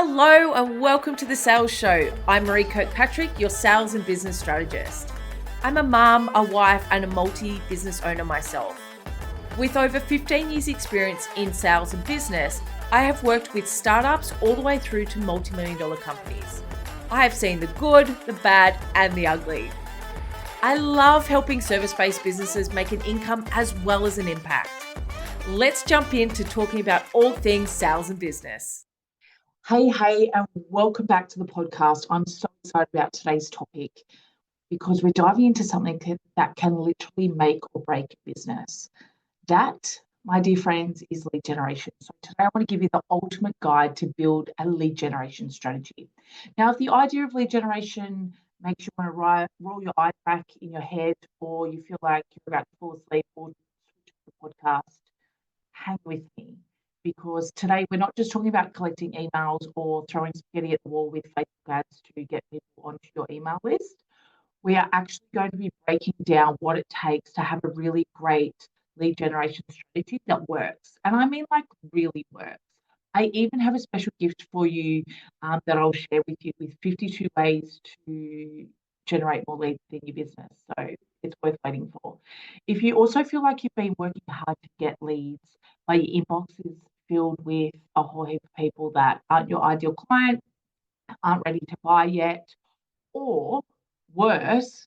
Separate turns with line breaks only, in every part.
Hello and welcome to the Sales Show. I'm Maree Kirkpatrick, your sales and business strategist. I'm a mum, a wife, and a multi-business owner myself. With over 15 years experience in sales and business, I have worked with startups all the way through to multi-million dollar companies. I have seen the good, the bad, and the ugly. I love helping service-based businesses make an income as well as an impact. Let's jump into talking about all things sales and business.
Hey, and welcome back to the podcast. I'm so excited about today's topic because we're diving into something that can literally make or break a business. That, my dear friends, is lead generation. So today I want to give you the ultimate guide to build a lead generation strategy. Now, if the idea of lead generation makes you want to roll your eyes back in your head, or you feel like you're about to fall asleep or switch off the podcast, hang with me. Because today we're not just talking about collecting emails or throwing spaghetti at the wall with Facebook ads to get people onto your email list. We are actually going to be breaking down what it takes to have a really great lead generation strategy that works. And I mean like really works. I even have a special gift for you that I'll share with you with 52 ways to generate more leads in your business. So it's worth waiting for. If you also feel like you've been working hard to get leads, but your inbox is filled with a whole heap of people that aren't your ideal client, aren't ready to buy yet, or worse,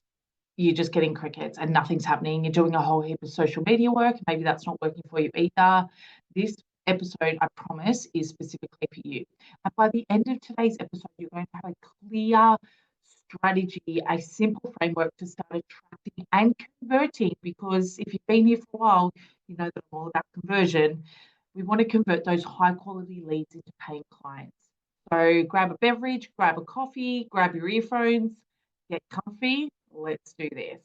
you're just getting crickets and nothing's happening. You're doing a whole heap of social media work. Maybe that's not working for you either. This episode, I promise, is specifically for you. And by the end of today's episode, you're going to have a clear strategy, a simple framework to start attracting and converting. Because if you've been here for a while, you know that I'm all about conversion. We want to convert those high quality leads into paying clients. So grab a beverage, grab a coffee, grab your earphones, get comfy. Let's do this.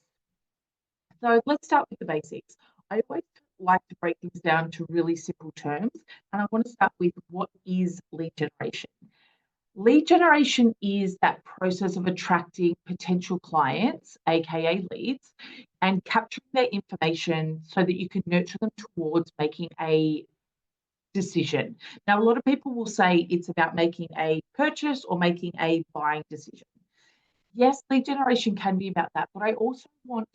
So let's start with the basics. I always like to break things down to really simple terms, and I want to start with what is lead generation. Lead generation is that process of attracting potential clients, aka leads, and capturing their information so that you can nurture them towards making a decision. Now, a lot of people will say it's about making a purchase or making a buying decision. Yes, lead generation can be about that, but I also want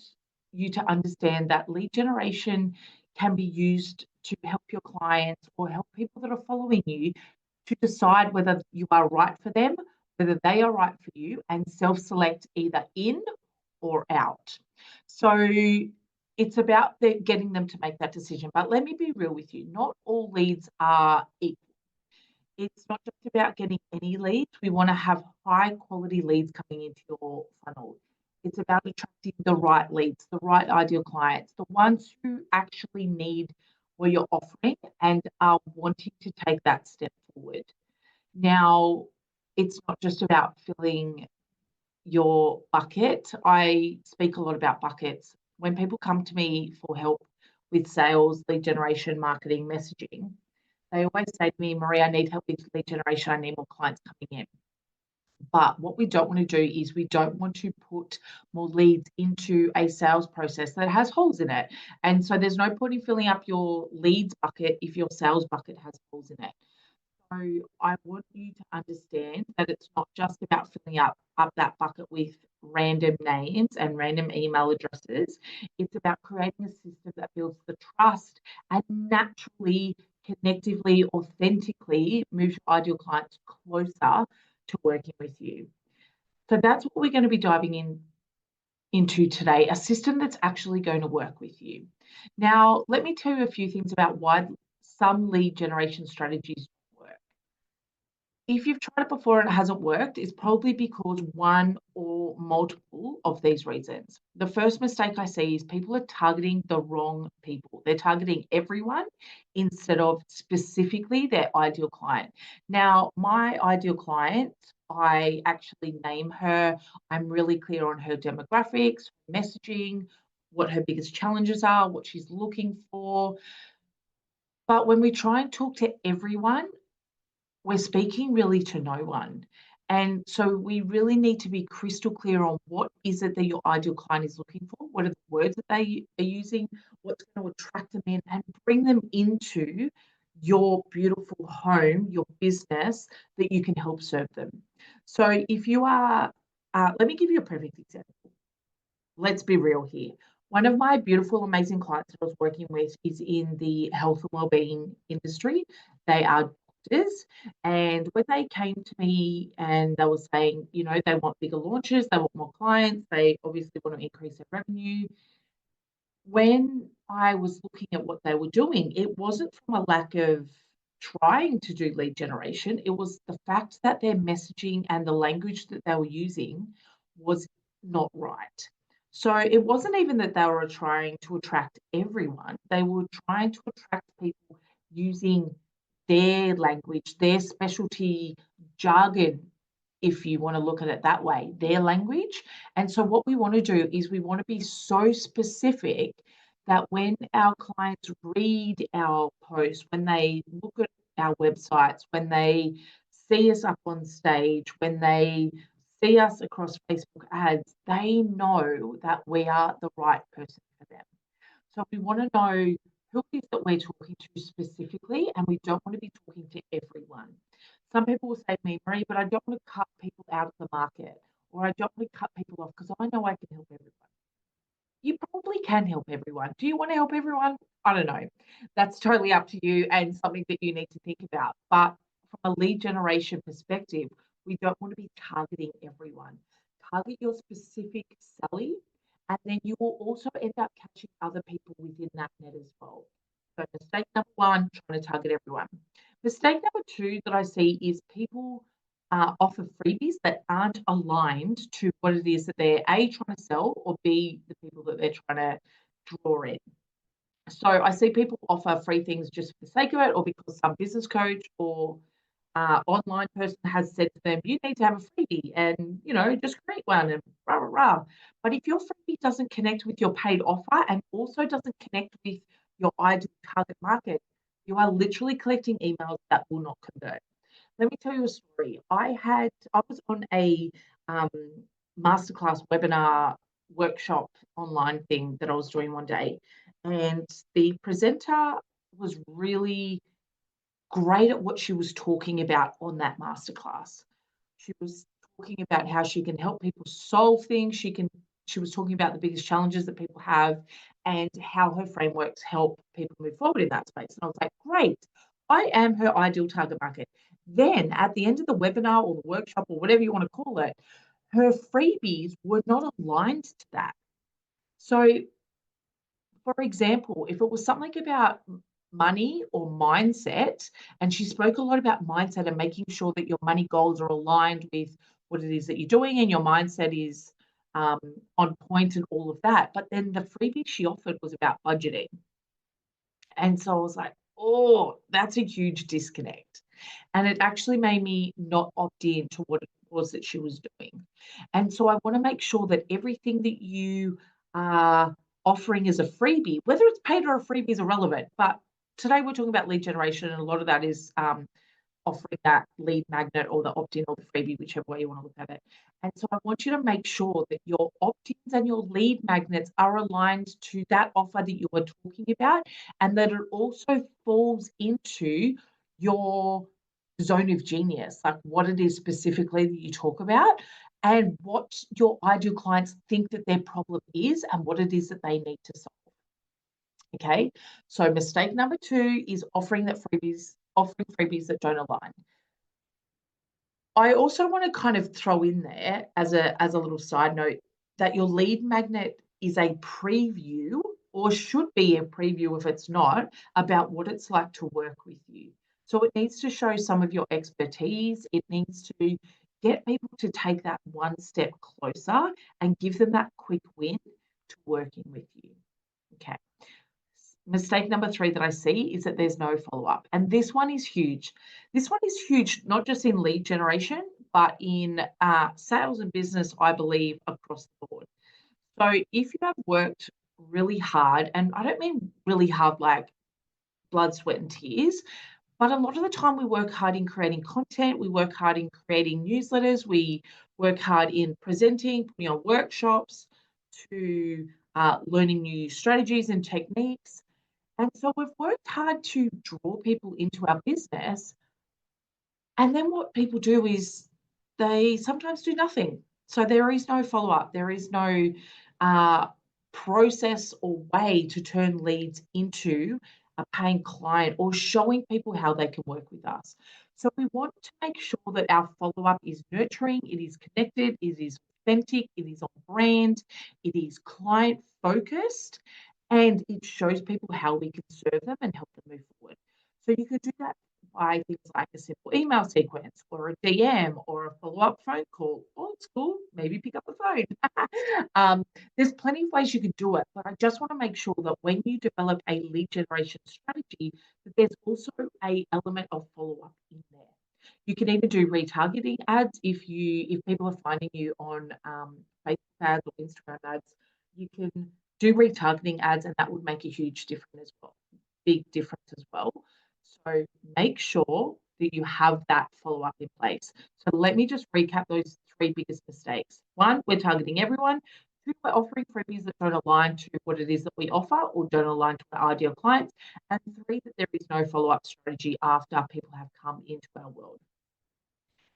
you to understand that lead generation can be used to help your clients or help people that are following you to decide whether you are right for them, whether they are right for you, and self-select either in or out. So it's about getting them to make that decision. But let me be real with you, not all leads are equal. It's not just about getting any leads. We want to have high quality leads coming into your funnel. It's about attracting the right leads, the right ideal clients, the ones who actually need what you're offering and are wanting to take that step forward. Now, it's not just about filling your bucket. I speak a lot about buckets. When people come to me for help with sales, lead generation, marketing, messaging, they always say to me, Maree, I need help with lead generation. I need more clients coming in. But what we don't want to do is we don't want to put more leads into a sales process that has holes in it. And so there's no point in filling up your leads bucket if your sales bucket has holes in it. So I want you to understand that it's not just about filling up that bucket with random names and random email addresses. It's about creating a system that builds the trust and naturally, connectively, authentically moves your ideal clients closer to working with you. So that's what we're going to be diving into today, a system that's actually going to work with you. Now, let me tell you a few things about why some lead generation strategies work. If you've tried it before and it hasn't worked, it's probably because one or multiple of these reasons. The first mistake I see is people are targeting the wrong people. They're targeting everyone instead of specifically their ideal client. Now, my ideal client, I actually name her. I'm really clear on her demographics, messaging, what her biggest challenges are, what she's looking for. But when we try and talk to everyone, we're speaking really to no one. And so we really need to be crystal clear on what is it that your ideal client is looking for, what are the words that they are using, what's going to attract them in and bring them into your beautiful home, your business, that you can help serve them. So if you are, let me give you a perfect example. Let's be real here. One of my beautiful, amazing clients that I was working with is in the health and wellbeing industry. They are doctors. And when they came to me and they were saying, they want bigger launches, they want more clients, they obviously want to increase their revenue. When I was looking at what they were doing, it wasn't from a lack of trying to do lead generation. It was the fact that their messaging and the language that they were using was not right. So it wasn't even that they were trying to attract everyone. They were trying to attract people using their language, their specialty jargon, if you want to look at it that way, their language. And so what we want to do is we want to be so specific that when our clients read our posts, when they look at our websites, when they see us up on stage, when they see us across Facebook ads, they know that we are the right person for them. So we want to know who it is that we're talking to specifically, and we don't want to be talking to everyone. Some people will say to me, Maree, but I don't want to cut people out of the market, or I don't want to cut people off because I know I can help everyone. You probably can help everyone. Do you want to help everyone? I don't know. That's totally up to you and something that you need to think about. But from a lead generation perspective, we don't want to be targeting everyone. Target your specific Sally, and then you will also end up catching other people within that net as well. So mistake number one, trying to target everyone. Mistake number two that I see is people offer freebies that aren't aligned to what it is that they're A, trying to sell, or B, the people that they're trying to draw in. So I see people offer free things just for the sake of it, or because some business coach or online person has said to them, you need to have a freebie and, just create one and rah, rah, rah. But if your freebie doesn't connect with your paid offer and also doesn't connect with your ideal target market, you are literally collecting emails that will not convert. Let me tell you a story. I was on a masterclass webinar workshop online thing that I was doing one day, and the presenter was really great at what she was talking about on that masterclass. She was talking about how she can help people solve things. She was talking about the biggest challenges that people have and how her frameworks help people move forward in that space. And I was like, great, I am her ideal target market. Then at the end of the webinar or the workshop or whatever you want to call it, her freebies were not aligned to that. So, for example, if it was something about money or mindset, and she spoke a lot about mindset and making sure that your money goals are aligned with what it is that you're doing and your mindset is on point and all of that. But then the freebie she offered was about budgeting. And so I was like, oh, that's a huge disconnect. And it actually made me not opt in to what it was that she was doing. And so I want to make sure that everything that you are offering as a freebie, whether it's paid or a freebie, is irrelevant. But today we're talking about lead generation, and a lot of that is offering that lead magnet or the opt-in or the freebie, whichever way you want to look at it. And so I want you to make sure that your opt-ins and your lead magnets are aligned to that offer that you are talking about, and that it also falls into your zone of genius, like what it is specifically that you talk about and what your ideal clients think that their problem is and what it is that they need to solve. Okay, so mistake number two is offering freebies that don't align. I also want to kind of throw in there as a little side note that your lead magnet is a preview, or should be a preview if it's not, about what it's like to work with you. So it needs to show some of your expertise. It needs to get people to take that one step closer and give them that quick win to working with you. Okay. Mistake number three that I see is that there's no follow-up. And this one is huge. This one is huge, not just in lead generation, but in sales and business, I believe, across the board. So if you have worked really hard, and I don't mean really hard like blood, sweat, and tears, but a lot of the time we work hard in creating content, we work hard in creating newsletters, we work hard in presenting, putting on workshops, to learning new strategies and techniques. And so we've worked hard to draw people into our business. And then what people do is they sometimes do nothing. So there is no follow up, there is no uh, process or way to turn leads into a paying client or showing people how they can work with us. So we want to make sure that our follow up is nurturing, it is connected, it is authentic, it is on brand, it is client focused, and it shows people how we can serve them and help them move forward. So you could do that by things like a simple email sequence or a DM or a follow-up phone call. Old school, maybe pick up the phone. There's plenty of ways you could do it, but I just want to make sure that when you develop a lead generation strategy, that there's also a element of follow-up in there. You can even do retargeting ads if people are finding you on Facebook ads or Instagram ads. You can do retargeting ads, and that would make a huge difference as well. Big difference as well. So make sure that you have that follow-up in place. So let me just recap those three biggest mistakes. One, we're targeting everyone. Two, we're offering freebies that don't align to what it is that we offer or don't align to our ideal clients. And three, that there is no follow-up strategy after people have come into our world.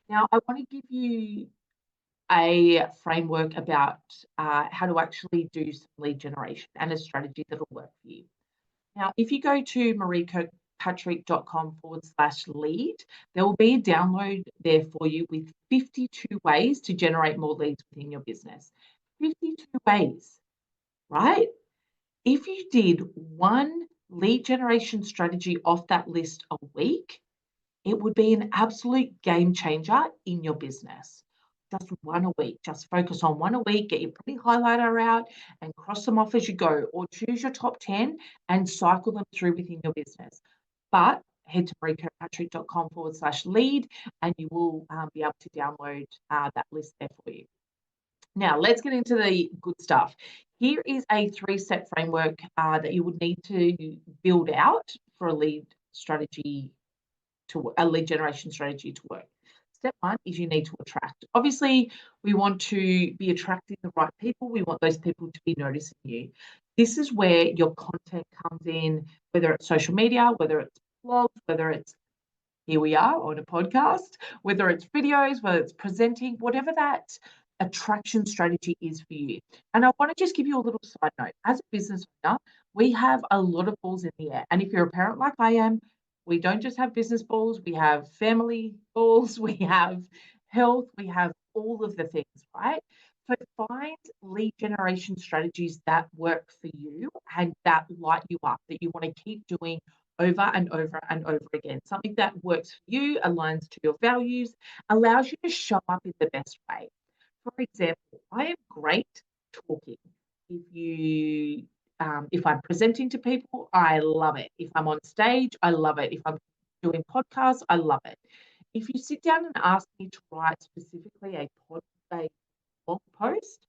Now, I want to give you a framework about how to actually do some lead generation and a strategy that'll work for you. Now, if you go to mareekirkpatrick.com/lead, there will be a download there for you with 52 ways to generate more leads within your business. 52 ways, right? If you did one lead generation strategy off that list a week, it would be an absolute game changer in your business. Just one a week. Just focus on one a week, get your pretty highlighter out and cross them off as you go, or choose your top 10 and cycle them through within your business. But head to mareekirkpatrick.com/lead and you will be able to download that list there for you. Now, let's get into the good stuff. Here is a 3-step framework that you would need to build out for a lead generation strategy to work. Step one is you need to attract. Obviously, we want to be attracting the right people. We want those people to be noticing you. This is where your content comes in, whether it's social media, whether it's blogs, whether it's here we are on a podcast, whether it's videos, whether it's presenting, whatever that attraction strategy is for you. And I want to just give you a little side note. As a business owner, we have a lot of balls in the air. And if you're a parent like I am, we don't just have business balls, we have family balls, we have health, we have all of the things, right? So find lead generation strategies that work for you and that light you up, that you want to keep doing over and over and over again. Something that works for you, aligns to your values, allows you to show up in the best way. For example, I am great talking. If I'm presenting to people, I love it. If I'm on stage, I love it. If I'm doing podcasts, I love it. If you sit down and ask me to write specifically a blog post,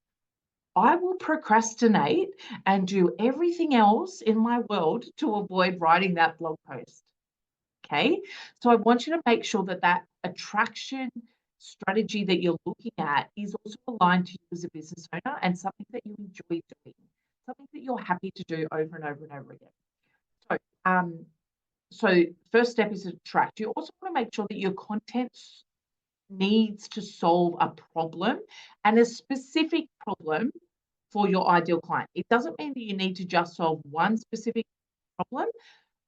I will procrastinate and do everything else in my world to avoid writing that blog post. Okay. So I want you to make sure that that attraction strategy that you're looking at is also aligned to you as a business owner and something that you enjoy doing, something that you're happy to do over and over and over again. So, first step is to attract. You also want to make sure that your content needs to solve a problem and a specific problem for your ideal client. It doesn't mean that you need to just solve one specific problem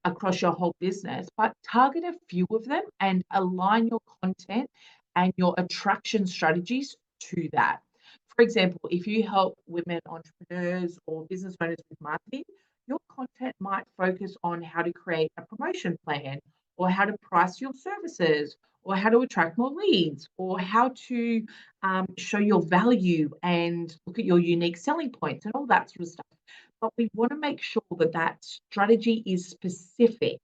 across your whole business, but target a few of them and align your content and your attraction strategies to that. For example, if you help women entrepreneurs or business owners with marketing, your content might focus on how to create a promotion plan or how to price your services or how to attract more leads or how to show your value and look at your unique selling points and all that sort of stuff. But we want to make sure that that strategy is specific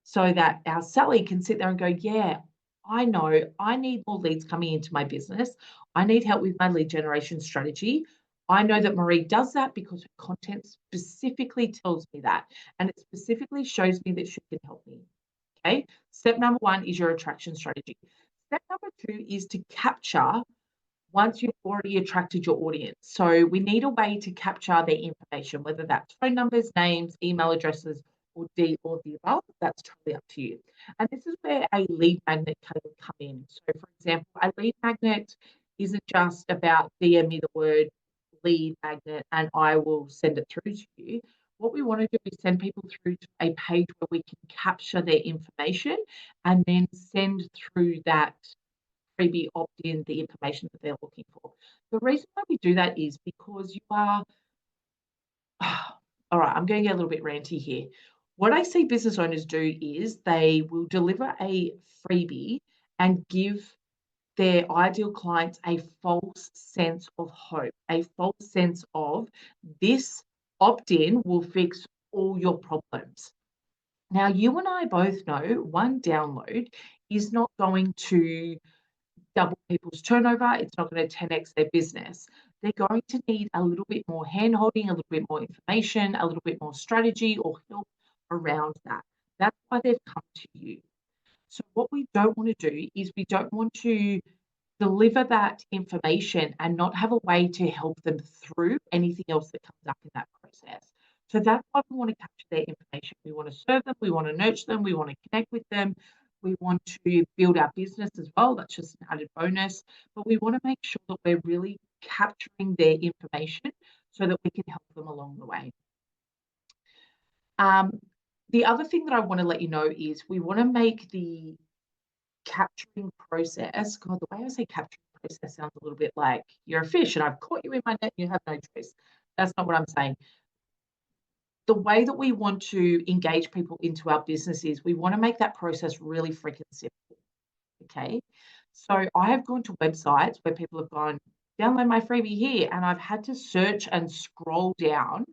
so that our seller can sit there and go, yeah, I know I need more leads coming into my business. I need help with my lead generation strategy. I know that Maree does that because her content specifically tells me that, and it specifically shows me that she can help me. Okay. Step number one is your attraction strategy. Step number two is to capture once you've already attracted your audience. So we need a way to capture their information, whether that's phone numbers, names, email addresses, or D or the above. That's totally up to you. And this is where a lead magnet can come in. So, for example, a lead magnet isn't just about DM me the word lead magnet and I will send it through to you. What we want to do is send people through to a page where we can capture their information and then send through that freebie opt-in the information that they're looking for. The reason why we do that is because you are, all right, I'm going to get a little bit ranty here. What I see business owners do is they will deliver a freebie and give their ideal clients a false sense of hope, a false sense of this opt-in will fix all your problems. Now, you and I both know one download is not going to double people's turnover. It's not going to 10x their business. They're going to need a little bit more hand-holding, a little bit more information, a little bit more strategy or help around that. That's why they've come to you. So what we don't want to do is we don't want to deliver that information and not have a way to help them through anything else that comes up in that process. So that's why we want to capture their information. We want to serve them, we want to nurture them, we want to connect with them, we want to build our business as well. That's just an added bonus. But we want to make sure that we're really capturing their information so that we can help them along the way. The other thing that I want to let you know is we want to make the capturing process, God, the way I say capturing process sounds a little bit like you're a fish and I've caught you in my net and you have no choice. That's not what I'm saying. The way that we want to engage people into our business is we want to make that process really freaking simple. Okay. So I have gone to websites where people have gone, download my freebie here, and I've had to search and scroll down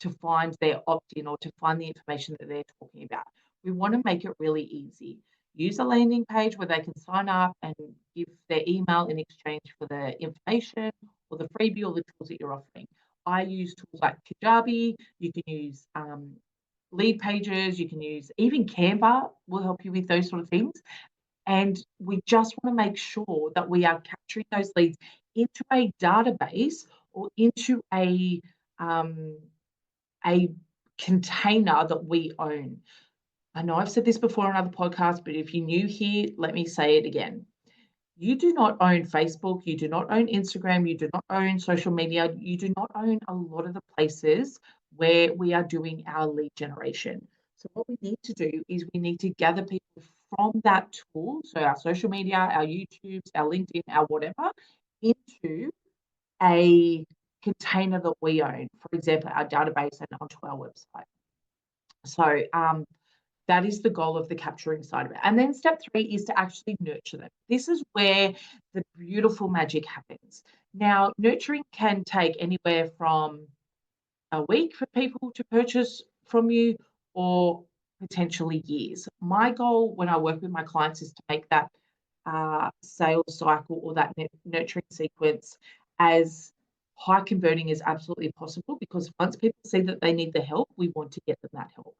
to find their opt-in or to find the information that they're talking about. We want to make it really easy. Use a landing page where they can sign up and give their email in exchange for the information or the freebie or the tools that you're offering. I use tools like Kajabi. You can use lead pages. You can use even Canva will help you with those sort of things. And we just want to make sure that we are capturing those leads into a database or into a container that we own. I know I've said this before on other podcasts, but if you're new here, let me say it again. You do not own Facebook, you do not own Instagram, you do not own social media, you do not own a lot of the places where we are doing our lead generation. So what we need to do is we need to gather people from that tool, so our social media, our YouTubes, our LinkedIn, our whatever, into a container that we own, for example, our database and onto our website. So that is the goal of the capturing side of it. And then step 3 is to actually nurture them. This is where the beautiful magic happens. Now, nurturing can take anywhere from a week for people to purchase from you or potentially years. My goal when I work with my clients is to make that sales cycle or that nurturing sequence as high converting as absolutely possible, because once people see that they need the help, we want to get them that help.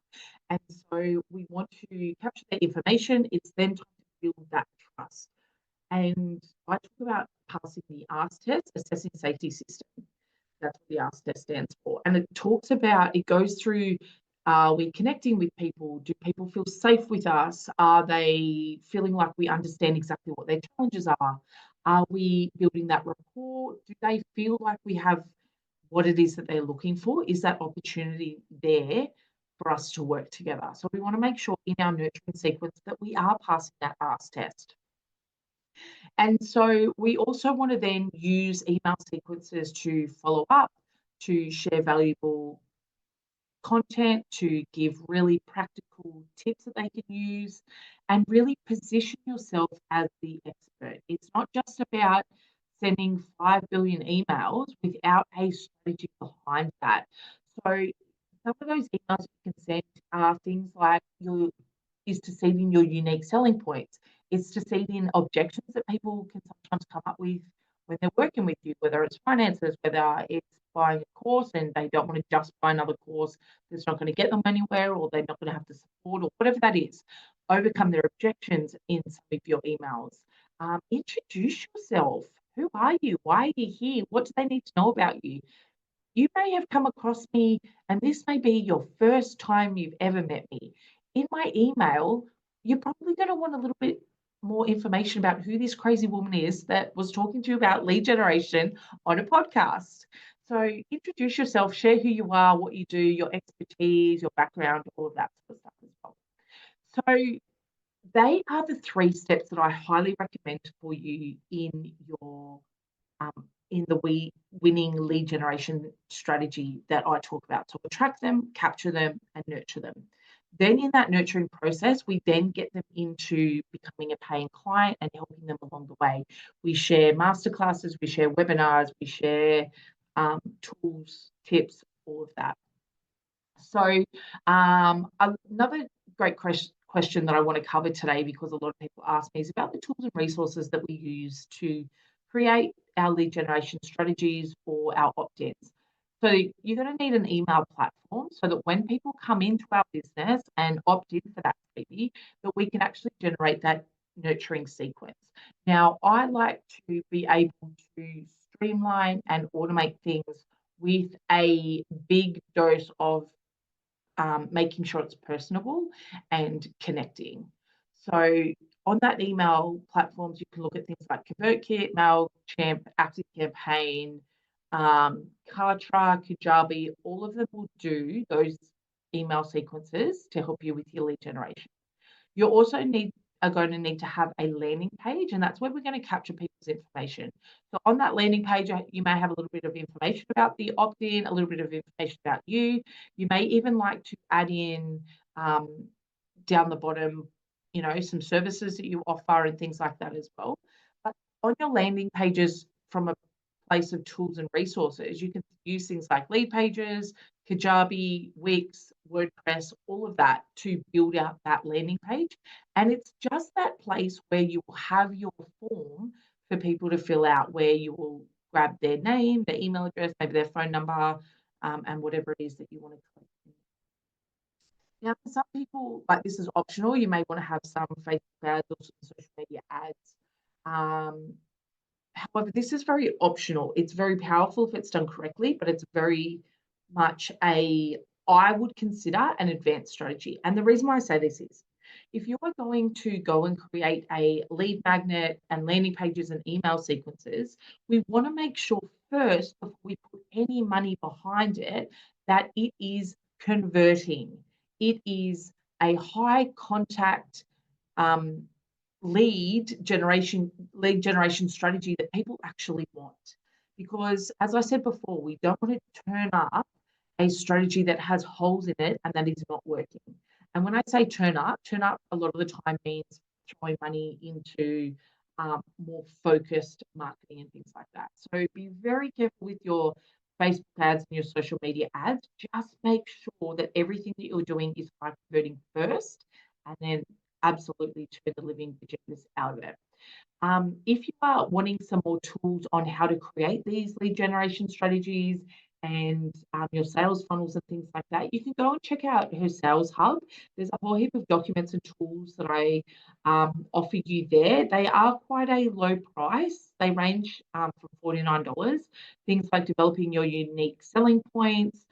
And so we want to capture that information. It's then time to build that trust. And I talk about passing the ASK test, assessing safety system. That's what the ASK test stands for. And it talks about, it goes through, are we connecting with people? Do people feel safe with us? Are they feeling like we understand exactly what their challenges are? Are we building that rapport? Do they feel like we have what it is that they're looking for? Is that opportunity there for us to work together? So we want to make sure in our nurturing sequence that we are passing that ASK test. And so we also want to then use email sequences to follow up, to share valuable content, to give really practical tips that they can use, and really position yourself as the expert. It's not just about sending 5 billion emails without a strategy behind that. So some of those emails you can send are things like is to seed in your unique selling points. It's to seed in objections that people can sometimes come up with when they're working with you, whether it's finances, whether it's buying a course and they don't want to just buy another course that's not going to get them anywhere, or they're not going to have the support, or whatever that is. Overcome their objections in some of your emails. Introduce yourself. Who are you? Why are you here? What do they need to know about you? You may have come across me, and this may be your first time you've ever met me. In my email, you're probably going to want a little bit more information about who this crazy woman is that was talking to you about lead generation on a podcast. So introduce yourself, share who you are, what you do, your expertise, your background, all of that sort of stuff as well. So they are the 3 steps that I highly recommend for you in the winning lead generation strategy that I talk about. So attract them, capture them, and nurture them. Then in that nurturing process, we then get them into becoming a paying client and helping them along the way. We share masterclasses, we share webinars, we share tools, tips, all of that. So another great question that I want to cover today, because a lot of people ask me, is about the tools and resources that we use to create our lead generation strategies or our opt-ins. So you're going to need an email platform so that when people come into our business and opt in for that freebie, that we can actually generate that nurturing sequence. Now, I like to be able to streamline and automate things with a big dose of making sure it's personable and connecting. So on that email platforms, you can look at things like ConvertKit, MailChimp, ActiveCampaign, Kartra, Kajabi. All of them will do those email sequences to help you with your lead generation. You also are going to need to have a landing page, and that's where we're going to capture people's information. So on that landing page, you may have a little bit of information about the opt-in, a little bit of information about you. You may even like to add in down the bottom, some services that you offer and things like that as well. But on your landing pages, from a place of tools and resources, you can use things like lead pages, Kajabi, Wix, WordPress, all of that to build out that landing page. And it's just that place where you will have your form for people to fill out, where you will grab their name, their email address, maybe their phone number, and whatever it is that you want to collect. Now, for some people, like, this is optional. You may want to have some Facebook ads or some social media ads. However, this is very optional. It's very powerful if it's done correctly, but it's very much I would consider an advanced strategy. And the reason why I say this is, if you are going to go and create a lead magnet and landing pages and email sequences, we want to make sure first, before we put any money behind it, that it is converting. It is a high contact lead generation strategy that people actually want. Because as I said before, we don't want to turn up a strategy that has holes in it and that is not working. And when I say turn up a lot of the time means throwing money into more focused marketing and things like that. So be very careful with your Facebook ads and your social media ads. Just make sure that everything that you're doing is high converting first, and then absolutely turn the living bejesus out of it. If you are wanting some more tools on how to create these lead generation strategies and your sales funnels and things like that, you can go and check out her Sales Hub. There's a whole heap of documents and tools that I offer you there. They are quite a low price. They range from $49. Things like developing your unique selling points,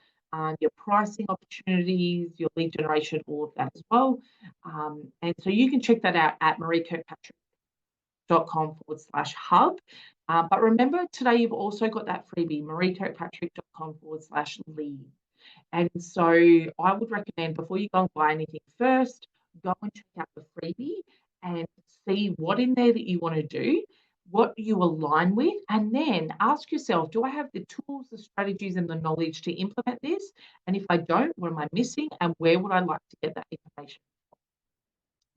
your pricing opportunities, your lead generation, all of that as well. And so you can check that out at mareekirkpatrick.com/hub. But remember, today you've also got that freebie, mareekirkpatrick.com/lead. And so I would recommend, before you go and buy anything first, go and check out the freebie and see what in there that you want to do, what you align with, and then ask yourself, do I have the tools, the strategies, and the knowledge to implement this? And if I don't, what am I missing? And where would I like to get that information from?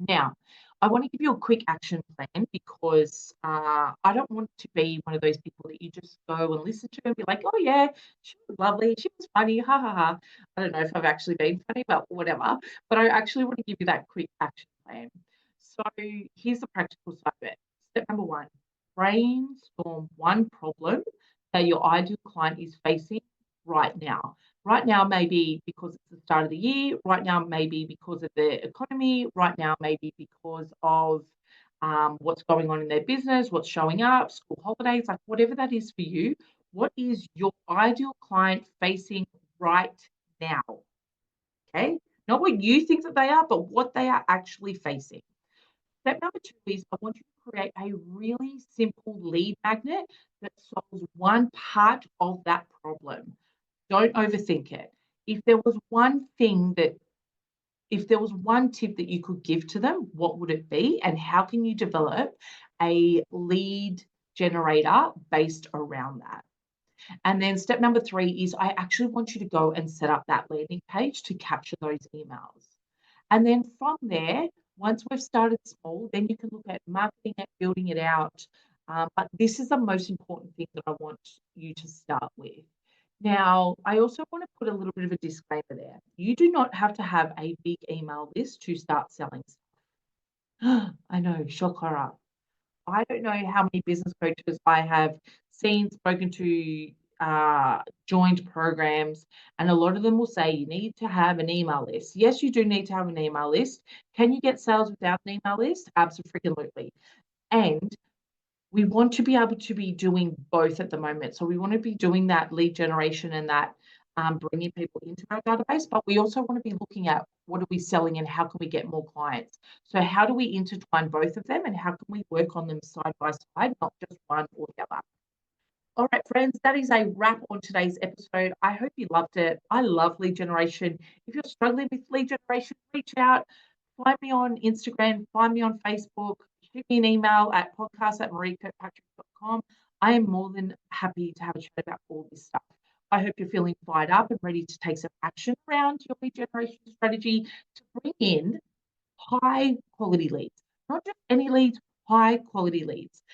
Now, I want to give you a quick action plan, because I don't want to be one of those people that you just go and listen to and be like, oh yeah, she was lovely, she was funny, ha ha ha. I don't know if I've actually been funny, but whatever. But I actually want to give you that quick action plan. So here's the practical side of it. Step number 1, brainstorm one problem that your ideal client is facing right now. Right now, maybe because it's the start of the year. Right now, maybe because of the economy. Right now, maybe because of what's going on in their business, what's showing up, school holidays, like whatever that is for you. What is your ideal client facing right now? Okay. Not what you think that they are, but what they are actually facing. Step number 2 is I want you to create a really simple lead magnet that solves one part of that problem. Don't overthink it. If there was one tip that you could give to them, what would it be? And how can you develop a lead generator based around that? And then step number 3 is I actually want you to go and set up that landing page to capture those emails. And then from there, once we've started small, then you can look at marketing it, building it out. But this is the most important thing that I want you to start with. Now, I also want to put a little bit of a disclaimer there. You do not have to have a big email list to start selling stuff. I know, shock horror. I don't know how many business coaches I have seen, spoken to, joined programs, and a lot of them will say you need to have an email list. Yes, you do need to have an email list. Can you get sales without an email list? Absolutely. And we want to be able to be doing both at the moment. So we want to be doing that lead generation and that bringing people into our database, but we also want to be looking at what are we selling and how can we get more clients. So how do we intertwine both of them and how can we work on them side by side, not just one or the other? All right, friends, that is a wrap on today's episode. I hope you loved it. I love lead generation. If you're struggling with lead generation, reach out, find me on Instagram, find me on Facebook, shoot me an email at podcast@mareekirkpatrick.com. I am more than happy to have a chat about all this stuff. I hope you're feeling fired up and ready to take some action around your lead generation strategy to bring in high quality leads, not just any leads, high quality leads.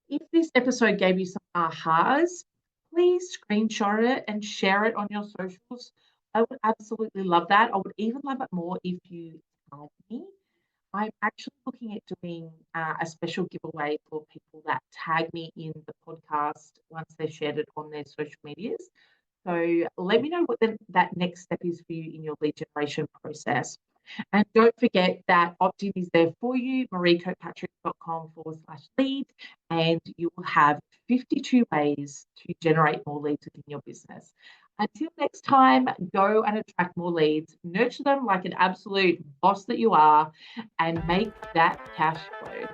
If this episode gave you some ahas, please screenshot it and share it on your socials. I would absolutely love that. I would even love it more if you tag me. I'm actually looking at doing a special giveaway for people that tag me in the podcast once they've shared it on their social medias. So let me know what that next step is for you in your lead generation process. And don't forget that opt-in is there for you, mareekirkpatrick.com/lead, and you will have 52 ways to generate more leads within your business. Until next time, go and attract more leads, nurture them like an absolute boss that you are, and make that cash flow.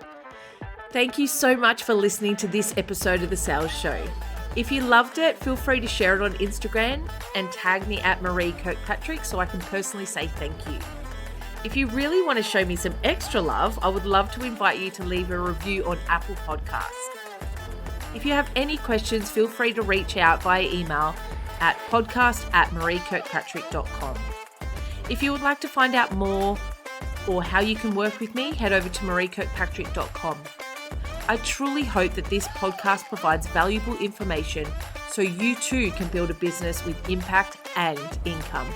Thank you so much for listening to this episode of The Sales Show. If you loved it, feel free to share it on Instagram and tag me at Maree Kirkpatrick so I can personally say thank you. If you really want to show me some extra love, I would love to invite you to leave a review on Apple Podcasts. If you have any questions, feel free to reach out via email at podcast@mareekirkpatrick.com. If you would like to find out more or how you can work with me, head over to mareekirkpatrick.com. I truly hope that this podcast provides valuable information so you too can build a business with impact and income.